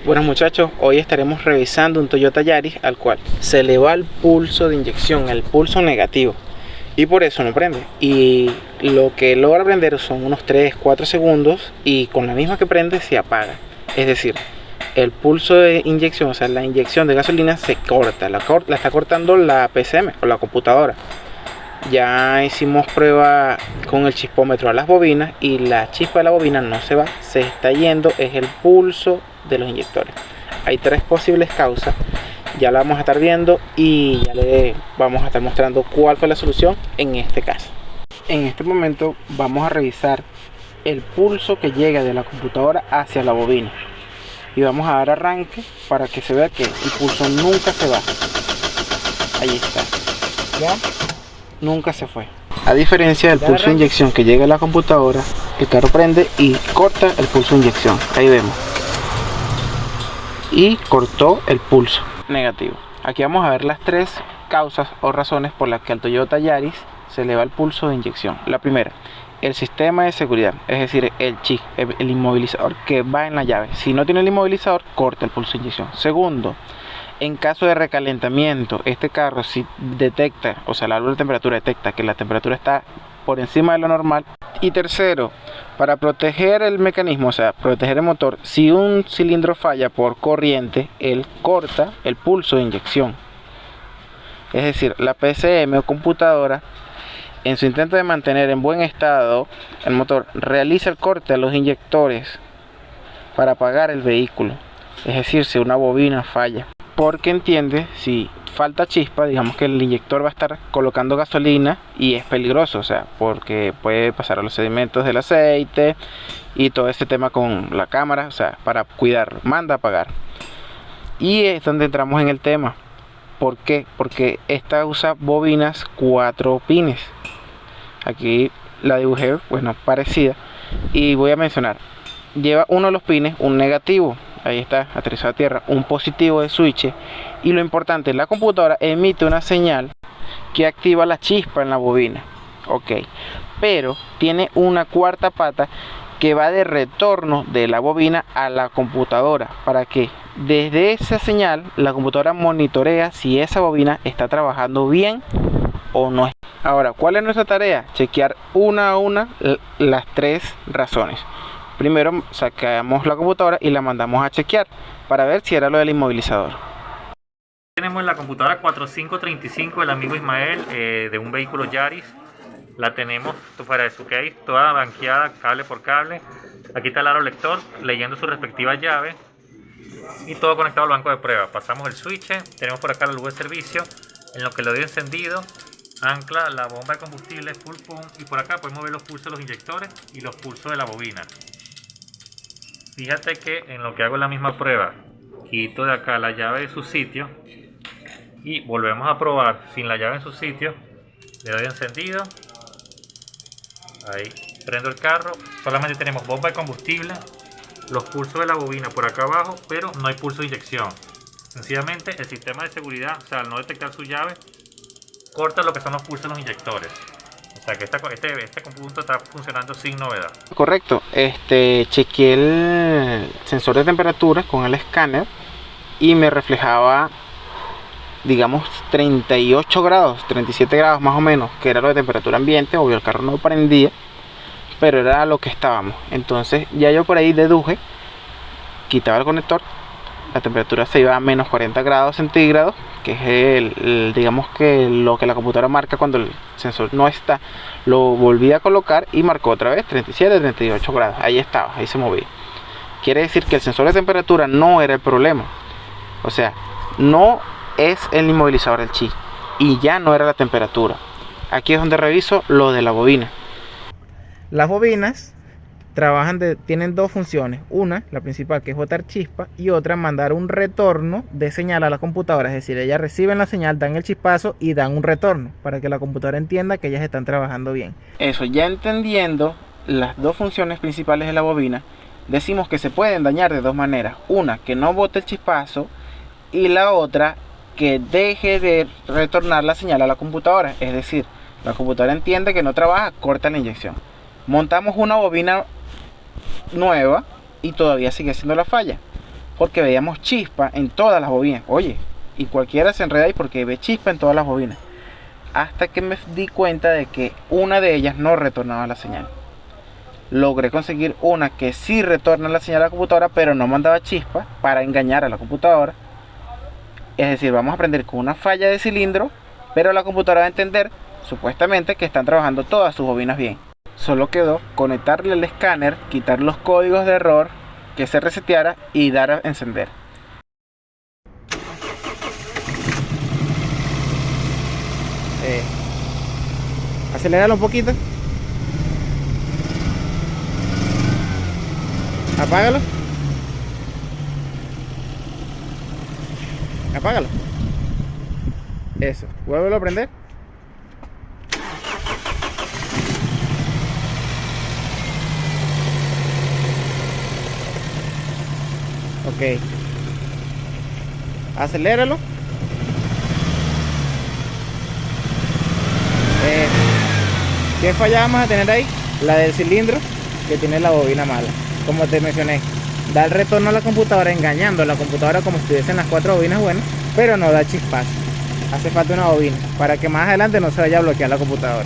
Bueno muchachos, hoy estaremos revisando un Toyota Yaris al cual se le va el pulso de inyección, el pulso negativo, y por eso no prende. Y lo que logra prender son unos 3-4 segundos y con la misma que prende se apaga. Es decir, el pulso de inyección, o sea la inyección de gasolina se corta, la está cortando la PCM o la computadora. Ya hicimos prueba con el chispómetro a las bobinas y la chispa de la bobina no se va, se está yendo, es el pulso de los inyectores. Hay tres posibles causas, ya la vamos a estar viendo y ya le vamos a estar mostrando cuál fue la solución en este caso. En este momento vamos a revisar el pulso que llega de la computadora hacia la bobina y vamos a dar arranque para que se vea que el pulso nunca se va. Ahí está, ya nunca se fue. A diferencia del pulso de inyección que llega a la computadora, el carro prende y corta el pulso de inyección. Ahí vemos. Y cortó el pulso negativo. Aquí vamos a ver las tres causas o razones por las que al Toyota Yaris se le va el pulso de inyección. La primera, el sistema de seguridad, es decir, el chip, el inmovilizador que va en la llave. Si no tiene el inmovilizador, corta el pulso de inyección. Segundo, en caso de recalentamiento, este carro si detecta, o sea, la válvula de temperatura detecta que la temperatura está por encima de lo normal. Y tercero, para proteger el mecanismo, o sea, proteger el motor, si un cilindro falla por corriente, él corta el pulso de inyección. Es decir, la PCM o computadora, en su intento de mantener en buen estado el motor, realiza el corte a los inyectores para apagar el vehículo. Es decir, si una bobina falla, porque entiende, si falta chispa, digamos que el inyector va a estar colocando gasolina y es peligroso, o sea, porque puede pasar a los sedimentos del aceite y todo este tema con la cámara, o sea, para cuidarlo, manda a apagar. Y es donde entramos en el tema. ¿Por qué? Porque esta usa bobinas 4 pines. Aquí la dibujé, bueno, parecida, y voy a mencionar, lleva uno de los pines un negativo. Ahí está, aterrizado a tierra, un positivo de switch. Y lo importante, la computadora emite una señal que activa la chispa en la bobina. Ok, pero tiene una cuarta pata que va de retorno de la bobina a la computadora, para que desde esa señal la computadora monitorea si esa bobina está trabajando bien o no. Ahora, ¿cuál es nuestra tarea? Chequear una a una las tres razones. Primero sacamos la computadora y la mandamos a chequear para ver si era lo del inmovilizador. Tenemos la computadora 4535 del amigo Ismael, de un vehículo Yaris. La tenemos fuera de su case, toda banqueada, cable por cable. Aquí está el aro lector leyendo su respectiva llave y todo conectado al banco de prueba. Pasamos el switch, tenemos por acá la luz de servicio, en lo que lo doy encendido, ancla la bomba de combustible full pump, y por acá podemos ver los pulsos de los inyectores y los pulsos de la bobina. Fíjate que en lo que hago la misma prueba, quito de acá la llave de su sitio y volvemos a probar sin la llave en su sitio. Le doy encendido, ahí prendo el carro, solamente tenemos bomba de combustible, los pulsos de la bobina por acá abajo, pero no hay pulso de inyección. Sencillamente el sistema de seguridad, o sea, al no detectar su llave, corta lo que son los pulsos de los inyectores. O sea que este punto está funcionando sin novedad. Correcto, chequeé el sensor de temperatura con el escáner y me reflejaba, digamos, 38 grados, 37 grados más o menos, que era lo de temperatura ambiente. Obvio, el carro no prendía, pero era a lo que estábamos. Entonces ya yo por ahí deduje, quitaba el conector, la temperatura se iba a menos 40 grados centígrados, que es digamos que lo que la computadora marca cuando el sensor no está. Lo volví a colocar y marcó otra vez 37, 38 grados. Ahí estaba, ahí se movía. Quiere decir que el sensor de temperatura no era el problema. O sea, no es el inmovilizador del chip y ya no era la temperatura. Aquí es donde reviso lo de la bobina. Las bobinas tienen dos funciones. Una, la principal, que es botar chispa, y otra, mandar un retorno de señal a la computadora. Es decir, ellas reciben la señal, dan el chispazo y dan un retorno para que la computadora entienda que ellas están trabajando bien. Eso, ya entendiendo las dos funciones principales de la bobina, decimos que se pueden dañar de dos maneras. Una, que no bote el chispazo, y la otra, que deje de retornar la señal a la computadora. Es decir, la computadora entiende que no trabaja, corta la inyección. Montamos una bobina nueva y todavía sigue siendo la falla. porque veíamos chispa en todas las bobinas. Oye, y cualquiera se enreda ahí porque ve chispa en todas las bobinas. Hasta que me di cuenta de que una de ellas no retornaba la señal. Logré conseguir una que sí retorna la señal a la computadora, pero no mandaba chispa para engañar a la computadora. Es decir, vamos a aprender con una falla de cilindro, pero la computadora va a entender supuestamente que están trabajando todas sus bobinas bien. Solo quedó conectarle el escáner, quitar los códigos de error, que se reseteara y dar a encender. Aceléralo un poquito. Apágalo. Apágalo. Eso. Vuélvelo a prender. Ok. Aceléralo. ¿Qué falla vamos a tener ahí? La del cilindro, que tiene la bobina mala. Como te mencioné, da el retorno a la computadora engañando a la computadora como si estuviesen las 4 bobinas buenas, pero no da chispazo. Hace falta una bobina para que más adelante no se vaya a bloquear la computadora.